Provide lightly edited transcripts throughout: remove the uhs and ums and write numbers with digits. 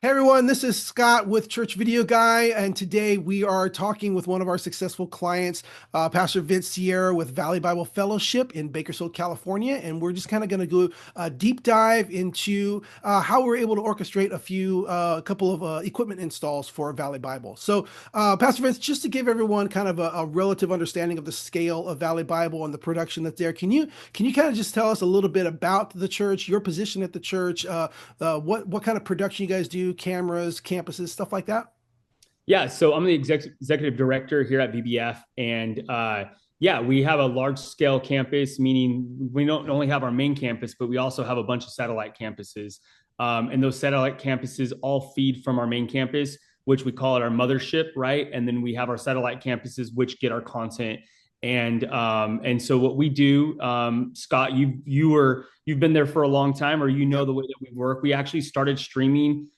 Hey everyone, this is Scott with Church Video Guy, and today we are talking with one of our successful clients, Pastor Vince Sierra with Valley Bible Fellowship in Bakersfield, California, and we're just kind of going to go a deep dive into how we're able to orchestrate a couple of equipment installs for Valley Bible. So, Pastor Vince, just to give everyone kind of a relative understanding of the scale of Valley Bible and the production that's there, can you kind of just tell us a little bit about the church, your position at the church, what kind of production you guys do, cameras, campuses, stuff like that? Yeah, so I'm the executive director here at VBF, and yeah, we have a large scale campus, meaning we don't only have our main campus, but we also have a bunch of satellite campuses. And those satellite campuses all feed from our main campus, which we call it our mothership, right? And then we have our satellite campuses, which get our content. And so what we do, Scott, you've been there for a long time, or you know Yep. the way that we work. We actually started streaming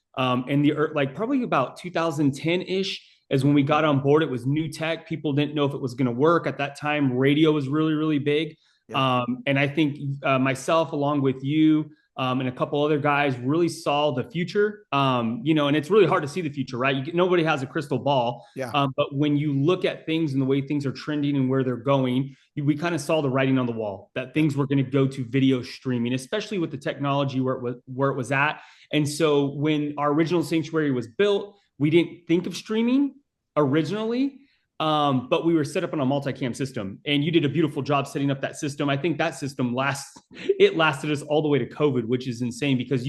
in the like probably about 2010-ish is when we got on board. It was new tech. People didn't know if it was going to work at that time. Radio was really, really big. Yep. And I think myself, along with you, and a couple other guys really saw the future. And it's really hard to see the future, right? Nobody has a crystal ball. Yeah. But when you look at things and the way things are trending and where they're going, we kind of saw the writing on the wall that Yep. things were going to go to video streaming, especially with the technology where it was at. And so when our original sanctuary was built, we didn't think of streaming originally, but we were set up on a multicam system. And you did a beautiful job setting up that system. I think that system lasted us all the way to COVID, which is insane because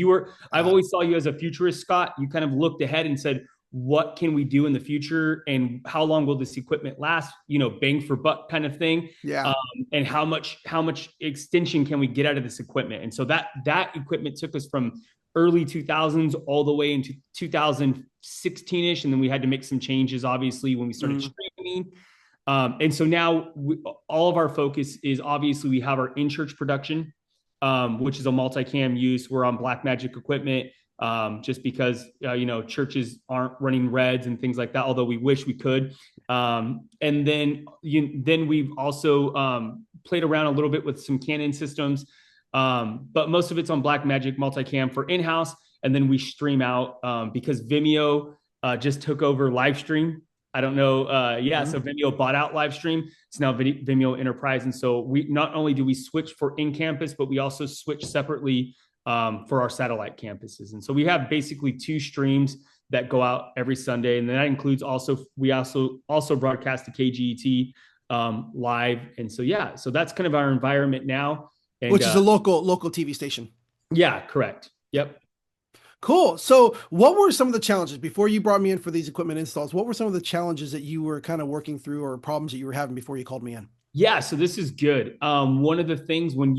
I've Uh, always saw you as a futurist, Scott. You kind of looked ahead and said, what can we do in the future and how long will this equipment last, bang for buck kind of thing. yeah. um, and how much extension can we get out of this equipment. And so that equipment took us from early 2000s all the way into 2016ish, and then we had to make some changes obviously when we started Mm. streaming. And so now all of our focus is obviously we have our in-church production, which is a multicam use. We're on Blackmagic equipment, just because churches aren't running reds and things like that, although we wish we could. And then we've also played around a little bit with some Canon systems, but most of it's on Blackmagic multicam for in-house. And then we stream out because Vimeo just took over live stream. I don't know. Yeah, Mhm. so Vimeo bought out live stream. It's now Vimeo Enterprise. And so we not only do we switch for in-campus, but we also switch separately for our satellite campuses. And so we have basically two streams that go out every Sunday. And that includes we also broadcast to KGET live. And so, yeah, so that's kind of our environment now. And Which is a local TV station. yeah, correct. Yep. Cool. So, what were some of the challenges before you brought me in for these equipment installs? What were some of the challenges that you were kind of working through or problems that you were having before you called me in? Yeah, so this is good. One of the things when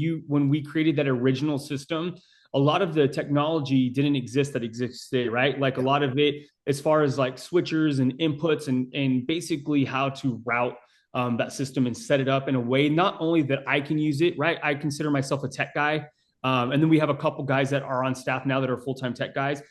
we created that original system, a lot of the technology didn't exist that exists today, right? Like a Yeah. lot of it, as far as like switchers and inputs and basically how to route that system and set it up in a way not only that I can use it, right? I consider myself a tech guy, and then we have a couple guys that are on staff now that are full-time tech guys.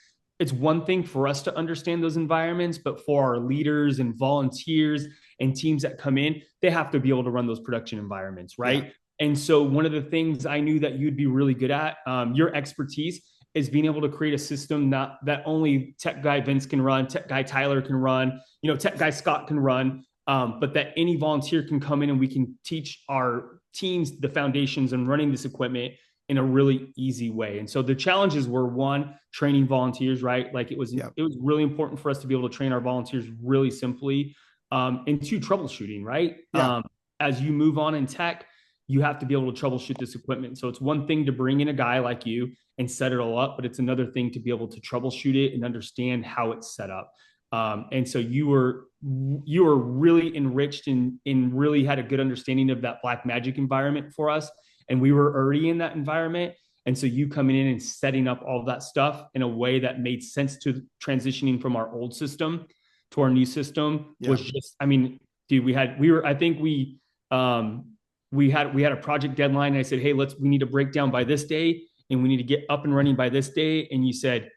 It's one thing for us to understand those environments, but for our leaders and volunteers and teams that come in, they have to be able to run those production environments, Yeah. right? And so one of the things I knew that you'd be really good at, your expertise, is being able to create a system that only tech guy Vince can run, tech guy Tyler can run, tech guy Scott can run, but that any volunteer can come in and we can teach our teams the foundations and running this equipment in a really easy way. And so the challenges were, one, training volunteers, right? Like it was Yeah. really important for us to be able to train our volunteers really simply. And two, troubleshooting, right? Yeah. As you move on in tech, you have to be able to troubleshoot this equipment. So it's one thing to bring in a guy like you and set it all up, but it's another thing to be able to troubleshoot it and understand how it's set up. And so you were really enriched and really had a good understanding of that Blackmagic environment for us. And we were already in that environment. And so you coming in and setting up all that stuff in a way that made sense to transitioning from our old system to our new system Yeah. was just, I mean, dude, I think we had a project deadline. And I said, hey, we need to break down by this day and we need to get up and running by this day. And you said,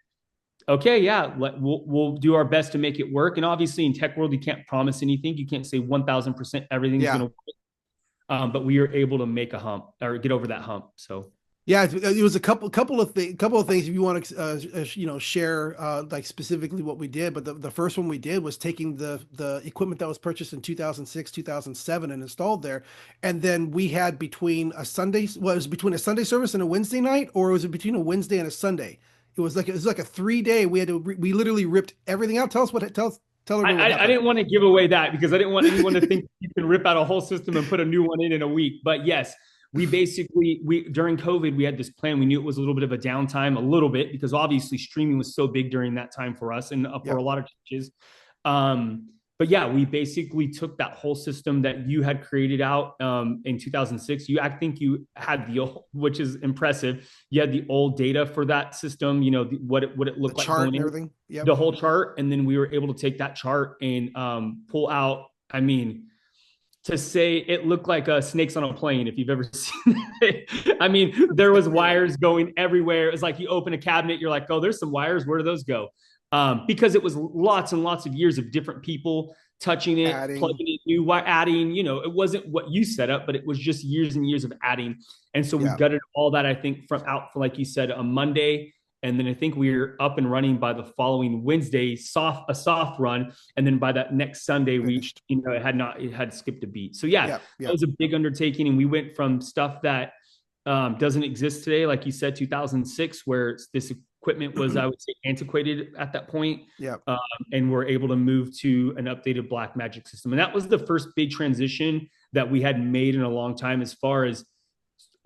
okay, yeah, we'll do our best to make it work. And obviously in tech world, you can't promise anything. You can't say 1000% everything's going Yeah. to work. But we were able to make a hump or get over that hump. So Yeah, it was a couple of things if you want to share like specifically what we did. But the first one we did was taking the equipment that was purchased in 2006, 2007 and installed there, and then we had between a Sunday, well, it was between a Sunday service and a Wednesday night, or was it between a Wednesday and a Sunday? It was like a 3 day. We literally ripped everything out. Tell everybody what I happened. didn't want to give away that because I didn't want anyone to think you can rip out a whole system and put a new one in a week. But yes, we during COVID we had this plan. We knew it was a little bit of a downtime, a little bit because obviously streaming was so big during that time for us and for a Yep, lot of churches. But yeah, we basically took that whole system that you had created out in 2006. I think you had the old, which is impressive. You had the old data for that system. You know what it the looked like chart going and in, everything. Yep, the whole chart, and then we were able to take that chart and pull out. I mean, to say it looked like snakes on a plane if you've ever seen it. I mean, there was exactly right. wires going everywhere. It was like you open a cabinet, you're like, oh, there's some wires. Where do those go? Because it was lots and lots of years of different people touching it, Adding, plugging it, new wire, adding. It wasn't what you set up, but it was just years and years of adding. And so we yeah, gutted all that, I think, from out for, like you said, a Monday. And then I think we were up and running by the following Wednesday, a soft run, and then by that next Sunday, finished. it had skipped a beat. So yeah, Yep, that yep. was a big undertaking, and we went from stuff that doesn't exist today, like you said, 2006, where this equipment was, I would say, antiquated at that point, Yep. um, and we're able to move to an updated Black Magic system, and that was the first big transition that we had made in a long time as far as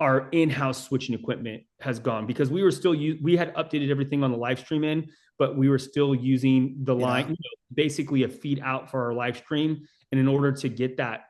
our in-house switching equipment has gone because we had updated everything on the live stream end, but we were still using the line, Yeah. basically a feed out for our live stream. And in order to get that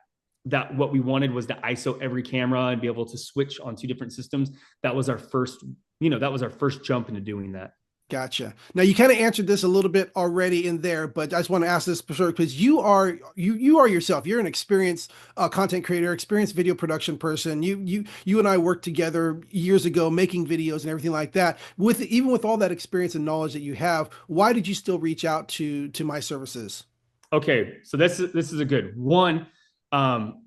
what we wanted was to ISO every camera and be able to switch on two different systems. That was our first, that was our first jump into doing that. Gotcha. Now you kind of answered this a little bit already in there, but I just want to ask this because you are yourself. You're an experienced content creator, experienced video production person. You and I worked together years ago making videos and everything like that. With all that experience and knowledge that you have, why did you still reach out to my services? Okay, so this is a good one.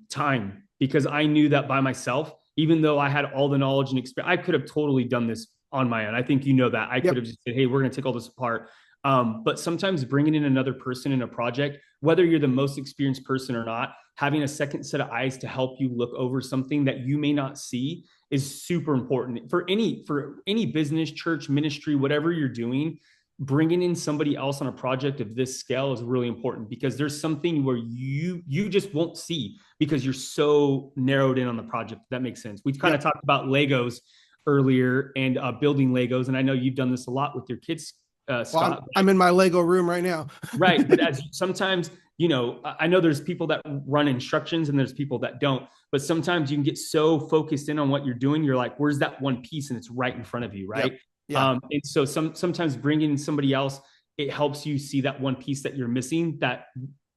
Time, because I knew that by myself, even though I had all the knowledge and experience, I could have totally done this on my own. I think you know that I could Yep. have just said, "Hey, we're going to take all this apart." But sometimes bringing in another person in a project, whether you're the most experienced person or not, having a second set of eyes to help you look over something that you may not see is super important for any business, church, ministry, whatever you're doing. Bringing in somebody else on a project of this scale is really important because there's something where you just won't see because you're so narrowed in on the project. That makes sense. We kind of Yep. talked about Legos earlier and building Legos, and I know you've done this a lot with your kids, Well, Scott. I'm in my Lego room right now. Right, but as sometimes, I know there's people that run instructions and there's people that don't, but sometimes you can get so focused in on what you're doing, you're like, where's that one piece, and it's right in front of you, right? Yep. Yeah. And so sometimes bringing in somebody else, it helps you see that one piece that you're missing that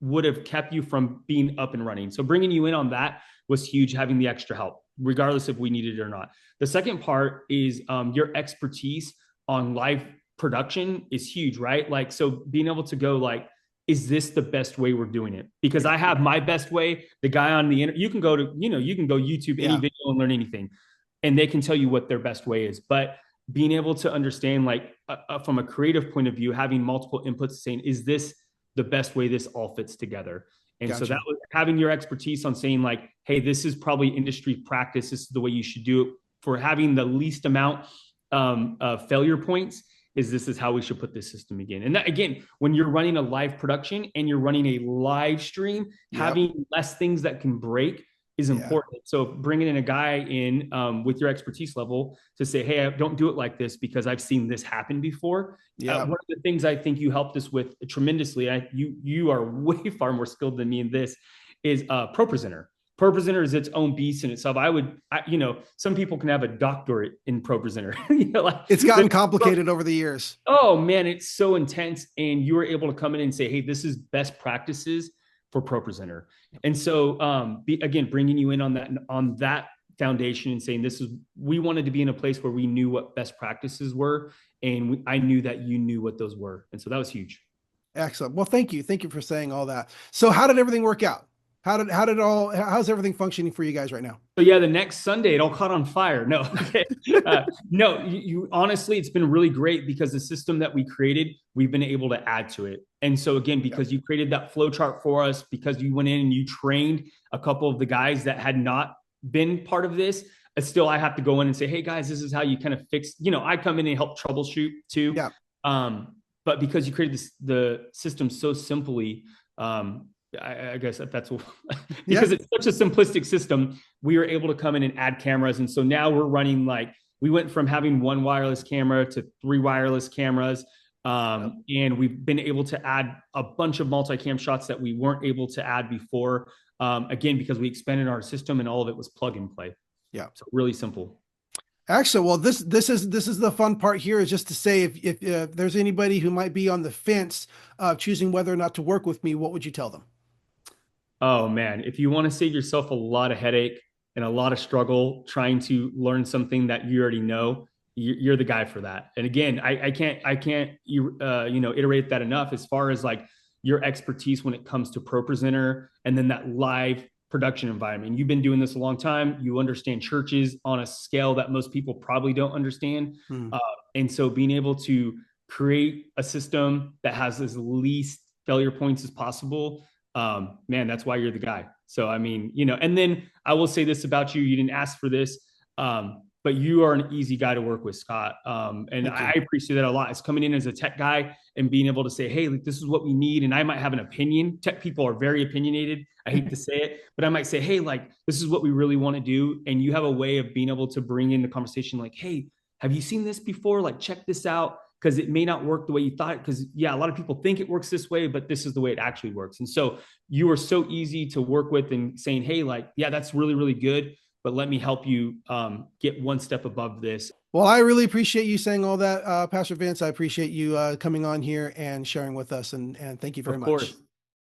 would have kept you from being up and running. So bringing you in on that was huge, having the extra help, regardless if we needed it or not. The second part is your expertise on live production is huge, right? Like, so being able to go like, is this the best way we're doing it? Because I have my best way. The guy on the internet, you can go YouTube any Yeah. video and learn anything, and they can tell you what their best way is. But being able to understand, like, from a creative point of view, having multiple inputs, saying, is this the best way this all fits together? And so that Gotcha. was having your expertise on saying, like, hey, this is probably industry practice. This is the way you should do it for having the least amount of failure points. This is how we should put this system again. And that, again, when you're running a live production and you're running a live stream, Yep. having less things that can break is Yeah. important. So bringing in a guy in with your expertise level to say, hey, I don't do it like this because I've seen this happen before. Yeah. One of the things I think you helped us with tremendously, you are way far more skilled than me in this, is ProPresenter. ProPresenter is its own beast in itself. Some people can have a doctorate in ProPresenter. Like It's gotten complicated over the years. oh man, it's so intense. And you were able to come in and say, hey, this is best practices for ProPresenter. And so, again, bringing you in on that foundation and saying we wanted to be in a place where we knew what best practices were. And I knew that you knew what those were. And so that was huge. Excellent. Well, thank you. Thank you for saying all that. So how did everything work out? how's everything functioning for you guys right now? So yeah, the next Sunday it all caught on fire. No, okay. No, you honestly, it's been really great because the system that we created, we've been able to add to it. And so again, Yep. because you created that flow chart for us, because you went in and you trained a couple of the guys that had not been part of this, still I have to go in and say, hey guys, this is how you kind of fix. I come in and help troubleshoot too. Yeah. But because you created the system so simply, I guess that's Yeah. because it's such a simplistic system, we were able to come in and add cameras. And so now we're running we went from having one wireless camera to three wireless cameras. Yep. And we've been able to add a bunch of multicam shots that we weren't able to add before. Again, because we expanded our system and all of it was plug and play. Yeah. So really simple. Excellent. Well, this is the fun part here is just to say if there's anybody who might be on the fence of choosing whether or not to work with me, what would you tell them? Oh man, if you want to save yourself a lot of headache and a lot of struggle trying to learn something that you already know, you're the guy for that. And again, I can't iterate that enough as far as like your expertise when it comes to Pro Presenter and then that live production environment. You've been doing this a long time. You understand churches on a scale that most people probably don't understand. Hmm. Uh, and so being able to create a system that has as least failure points as possible, man, that's why you're the guy. So, I mean, and then I will say this about you. You didn't ask for this, but you are an easy guy to work with, Scott. And Thank I you. appreciate that a lot. It's coming in as a tech guy and being able to say, hey, like, this is what we need. And I might have an opinion. Tech people are very opinionated. I hate to say it, but I might say, hey, like, this is what we really want to do. And you have a way of being able to bring in the conversation like, hey, have you seen this before? Like, check this out because it may not work the way you thought. Because yeah, a lot of people think it works this way, but this is the way it actually works. And so you are so easy to work with and saying, hey, like, yeah, that's really, really good, but let me help you get one step above this. Well, I really appreciate you saying all that, Pastor Vince. I appreciate you coming on here and sharing with us, and thank you very Of much. course.